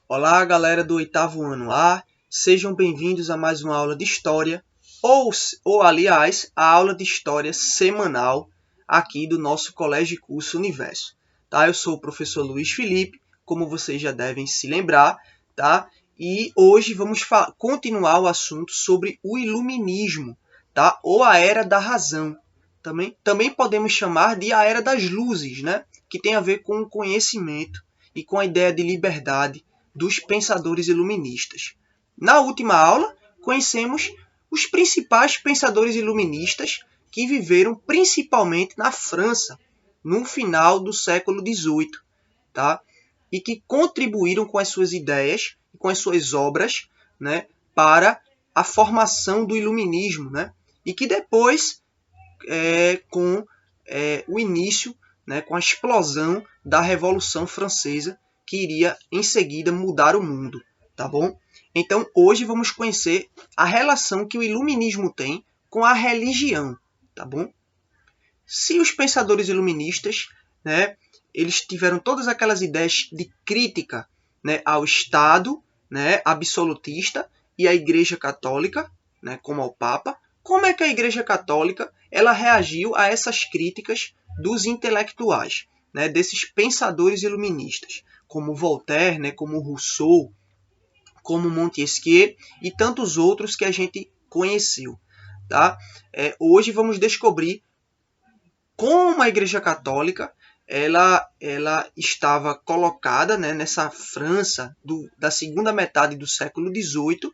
Olá, galera do oitavo ano A, sejam bem-vindos a mais uma aula de História, aliás, a aula de História semanal aqui do nosso Colégio e Curso Universo. Tá? Eu sou o professor Luiz Felipe, como vocês já devem se lembrar, tá? E hoje vamos continuar o assunto sobre o Iluminismo, tá? Ou a Era da Razão. Também podemos chamar de a Era das Luzes, né? Que tem a ver com o conhecimento e com a ideia de liberdade dos pensadores iluministas. Na última aula, conhecemos os principais pensadores iluministas que viveram principalmente na França, no final do século XVIII, tá? E que contribuíram com as suas ideias e com as suas obras, né, para a formação do iluminismo, né? E que depois, com o início, né, com a explosão da Revolução Francesa, que iria em seguida mudar o mundo, tá bom? Então, hoje vamos conhecer a relação que o iluminismo tem com a religião, tá bom? Se os pensadores iluministas, né, eles tiveram todas aquelas ideias de crítica, né, ao Estado, né, absolutista e à Igreja Católica, né, como ao Papa, como é que a Igreja Católica ela reagiu a essas críticas dos intelectuais, né, desses pensadores iluministas, como Voltaire, né, como Rousseau, como Montesquieu e tantos outros que a gente conheceu, tá? Hoje vamos descobrir como a Igreja Católica ela estava colocada, né, nessa França da segunda metade do século XVIII,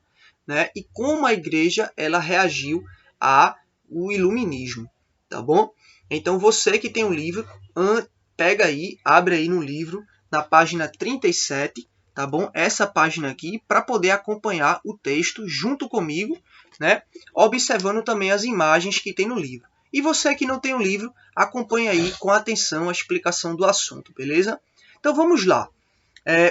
né, e como a Igreja ela reagiu ao Iluminismo, tá bom? Então você que tem um livro, pega aí, abre aí no livro, na página 37, tá bom? Essa página aqui, para poder acompanhar o texto junto comigo, né, observando também as imagens que tem no livro. E você que não tem o livro, acompanhe aí com atenção a explicação do assunto, beleza? Então vamos lá.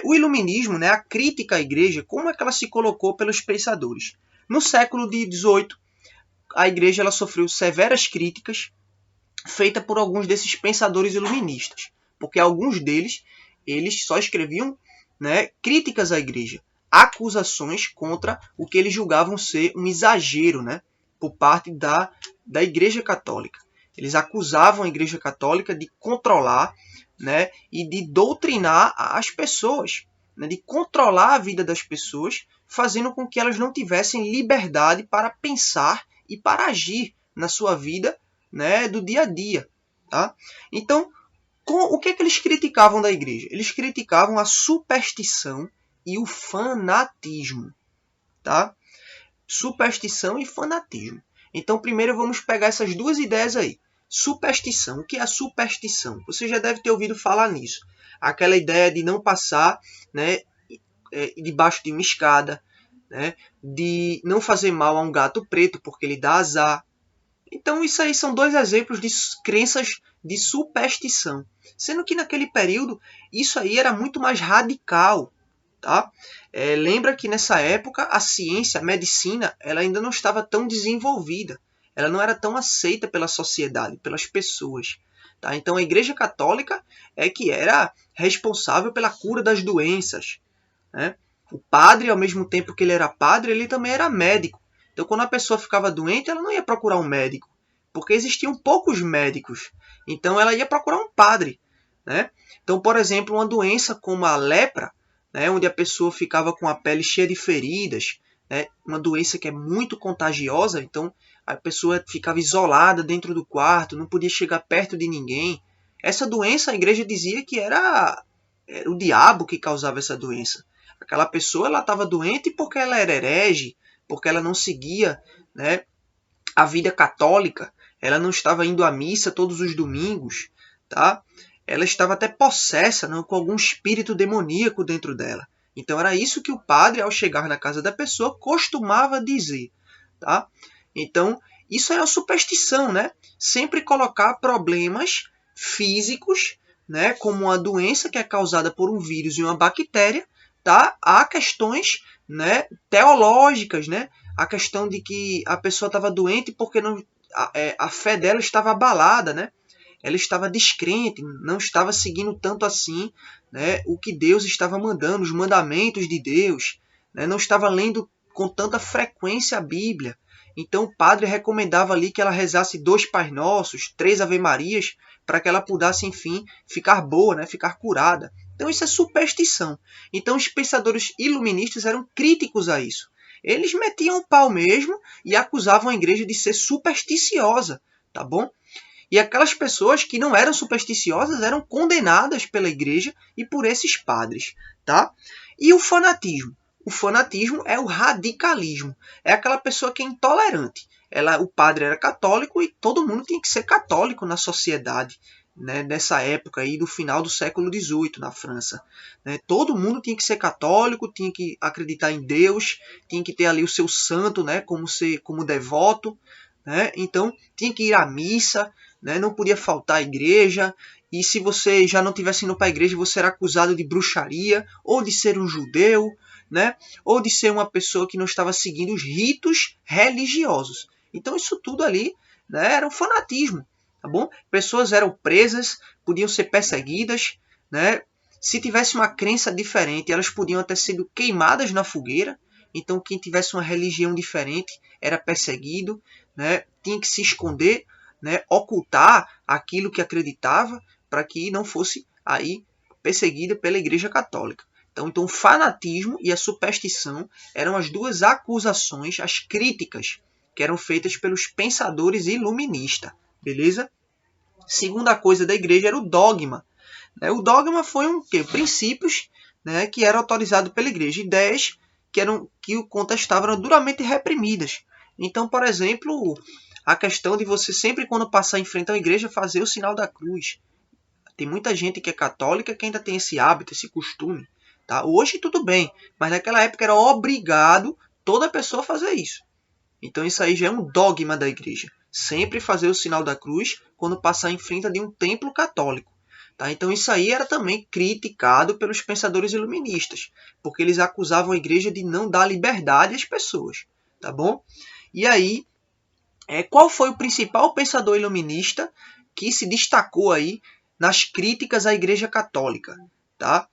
O iluminismo, né, a crítica à igreja, como é que ela se colocou pelos pensadores? No século XVIII, a igreja ela sofreu severas críticas feitas por alguns desses pensadores iluministas, porque alguns deles eles só escreviam, né, críticas à igreja, acusações contra o que eles julgavam ser um exagero, né, por parte da Igreja Católica. Eles acusavam a Igreja Católica de controlar, né, e de doutrinar as pessoas, né, de controlar a vida das pessoas, fazendo com que elas não tivessem liberdade para pensar e para agir na sua vida, né, do dia a dia. Tá? Então, o que eles criticavam da igreja? Eles criticavam a superstição e o fanatismo. Tá? Superstição e fanatismo. Então, primeiro vamos pegar essas duas ideias aí. Superstição. O que é a superstição? Você já deve ter ouvido falar nisso. Aquela ideia de não passar, né, debaixo de uma escada, né, de não fazer mal a um gato preto porque ele dá azar. Então, isso aí são dois exemplos de crenças de superstição. Sendo que naquele período, isso aí era muito mais radical. Tá? Lembra que nessa época a ciência, a medicina, ela ainda não estava tão desenvolvida. Ela não era tão aceita pela sociedade, pelas pessoas. Tá? Então a Igreja Católica é que era responsável pela cura das doenças. Né? O padre, ao mesmo tempo que ele era padre, ele também era médico. Então quando a pessoa ficava doente, ela não ia procurar um médico, porque existiam poucos médicos. Então ela ia procurar um padre. Né? Então, por exemplo, uma doença como a lepra, né, onde a pessoa ficava com a pele cheia de feridas, né, uma doença que é muito contagiosa, então a pessoa ficava isolada dentro do quarto, não podia chegar perto de ninguém. Essa doença, a igreja dizia que era o diabo que causava essa doença. Aquela pessoa ela estava doente porque ela era herege, porque ela não seguia, né, a vida católica, ela não estava indo à missa todos os domingos, tá? Ela estava até possessa, não, com algum espírito demoníaco dentro dela. Então era isso que o padre, ao chegar na casa da pessoa, costumava dizer. Tá? Então, isso é uma superstição, né? Sempre colocar problemas físicos, né, como uma doença que é causada por um vírus e uma bactéria, tá? Há questões, né, teológicas, né? A questão de que a pessoa estava doente porque não, a fé dela estava abalada, né? Ela estava descrente, não estava seguindo tanto assim, né, o que Deus estava mandando, os mandamentos de Deus, né, não estava lendo com tanta frequência a Bíblia. Então o padre recomendava ali que ela rezasse 2 Pais Nossos, 3 Ave Marias, para que ela pudesse, enfim, ficar boa, né, ficar curada. Então isso é superstição. Então os pensadores iluministas eram críticos a isso. Eles metiam o pau mesmo e acusavam a igreja de ser supersticiosa, tá bom? E aquelas pessoas que não eram supersticiosas eram condenadas pela igreja e por esses padres, tá? E o fanatismo? O fanatismo é o radicalismo. É aquela pessoa que é intolerante. O padre era católico e todo mundo tinha que ser católico na sociedade, né, nessa época aí do final do século XVIII na França. Né? Todo mundo tinha que ser católico, tinha que acreditar em Deus, tinha que ter ali o seu santo, né, como devoto. Né? Então tinha que ir à missa, né? Não podia faltar à igreja. E se você já não tivesse indo para a igreja, você era acusado de bruxaria, ou de ser um judeu, né? Ou de ser uma pessoa que não estava seguindo os ritos religiosos. Então isso tudo ali, né, era um fanatismo. Tá bom? Pessoas eram presas, podiam ser perseguidas, né? Se tivesse uma crença diferente, elas podiam ter sido queimadas na fogueira. Então quem tivesse uma religião diferente era perseguido, né? Tinha que se esconder, né? Ocultar aquilo que acreditava para que não fosse aí perseguida pela Igreja Católica. Então o fanatismo e a superstição eram as duas acusações, as críticas que eram feitas pelos pensadores iluministas. Beleza? Segunda coisa da igreja era o dogma. O dogma foi princípios, né, que eram autorizados pela igreja, ideias que o contestavam eram duramente reprimidas. Então, por exemplo, a questão de você sempre quando passar em frente à igreja fazer o sinal da cruz. Tem muita gente que é católica que ainda tem esse hábito, esse costume. Tá? Hoje tudo bem, mas naquela época era obrigado toda pessoa a fazer isso. Então isso aí já é um dogma da igreja. Sempre fazer o sinal da cruz quando passar em frente de um templo católico. Tá? Então isso aí era também criticado pelos pensadores iluministas, porque eles acusavam a igreja de não dar liberdade às pessoas. Tá bom? E aí, qual foi o principal pensador iluminista que se destacou aí nas críticas à igreja católica? Tá?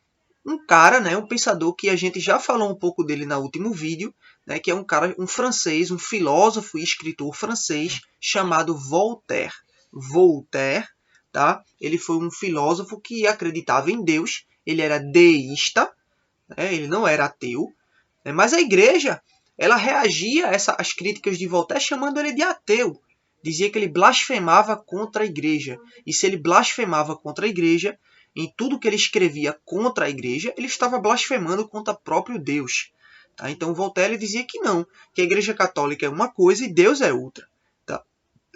Um cara, né, um pensador que a gente já falou um pouco dele no último vídeo, né, que é um francês, um filósofo e escritor francês chamado Voltaire. Voltaire, tá? Ele foi um filósofo que acreditava em Deus, ele era deísta, né, ele não era ateu, né, mas a igreja ela reagia às críticas de Voltaire chamando ele de ateu. Dizia que ele blasfemava contra a igreja. E se ele blasfemava contra a igreja, em tudo que ele escrevia contra a igreja, ele estava blasfemando contra o próprio Deus. Tá? Então Voltaire dizia que não, que a igreja católica é uma coisa e Deus é outra. Tá?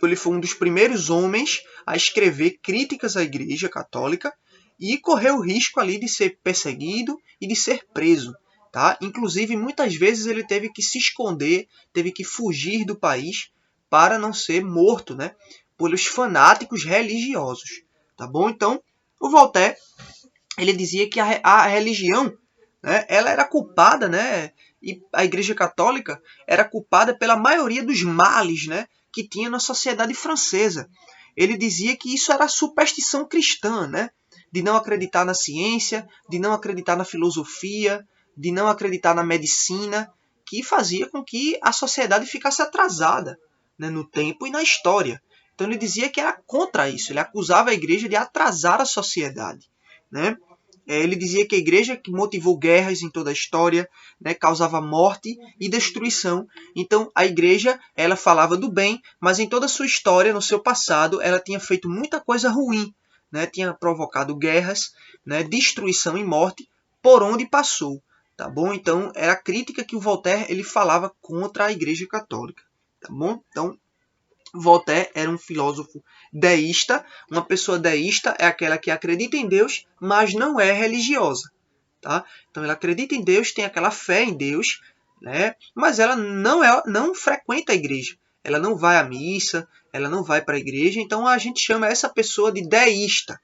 Ele foi um dos primeiros homens a escrever críticas à igreja católica e correu o risco ali de ser perseguido e de ser preso. Tá? Inclusive, muitas vezes ele teve que se esconder, teve que fugir do país para não ser morto, né, pelos fanáticos religiosos. Tá bom? Então, o Voltaire ele dizia que a religião, né, ela era culpada, né, e a Igreja Católica era culpada pela maioria dos males, né, que tinha na sociedade francesa. Ele dizia que isso era superstição cristã, né, de não acreditar na ciência, de não acreditar na filosofia, de não acreditar na medicina, que fazia com que a sociedade ficasse atrasada, né, no tempo e na história. Então ele dizia que era contra isso, ele acusava a igreja de atrasar a sociedade. Né? Ele dizia que a igreja que motivou guerras em toda a história, né, causava morte e destruição. Então a igreja ela falava do bem, mas em toda a sua história, no seu passado, ela tinha feito muita coisa ruim. Né? Tinha provocado guerras, né, destruição e morte por onde passou. Tá bom? Então era a crítica que o Voltaire ele falava contra a igreja católica. Tá bom? Então Voltaire era um filósofo deísta. Uma pessoa deísta é aquela que acredita em Deus, mas não é religiosa. Tá? Então ela acredita em Deus, tem aquela fé em Deus, né? Mas ela não frequenta a igreja. Ela não vai à missa, ela não vai para a igreja. Então a gente chama essa pessoa de deísta.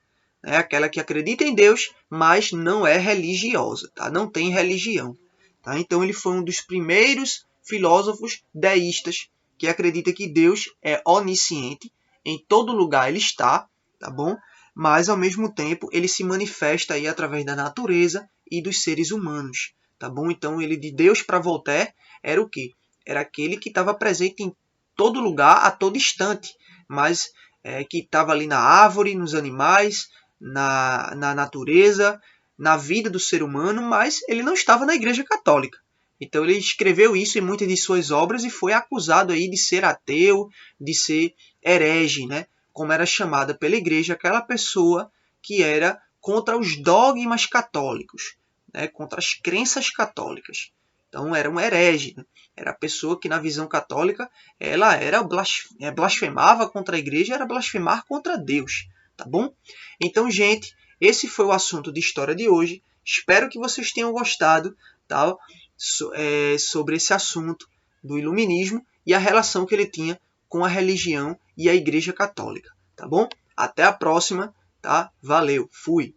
É aquela que acredita em Deus, mas não é religiosa. Tá? Não tem religião. Tá? Então ele foi um dos primeiros filósofos deístas que acredita que Deus é onisciente, em todo lugar ele está, tá bom? mas ao mesmo tempo ele se manifesta aí através da natureza e dos seres humanos, tá bom? Então ele de Deus para Voltaire era o quê? Era aquele que estava presente em todo lugar, a todo instante, mas que estava ali na árvore, nos animais, na natureza, na vida do ser humano, mas ele não estava na Igreja Católica. Então ele escreveu isso em muitas de suas obras e foi acusado aí de ser ateu, de ser herege, né? Como era chamada pela igreja aquela pessoa que era contra os dogmas católicos, né? Contra as crenças católicas. Então era um herege, né? Era a pessoa que na visão católica ela era blasfemava contra a igreja, era blasfemar contra Deus, tá bom? Então, gente, esse foi o assunto de história de hoje. Espero que vocês tenham gostado, tá? Sobre esse assunto do iluminismo e a relação que ele tinha com a religião e a Igreja Católica, tá bom? Até a próxima, tá? Valeu, fui!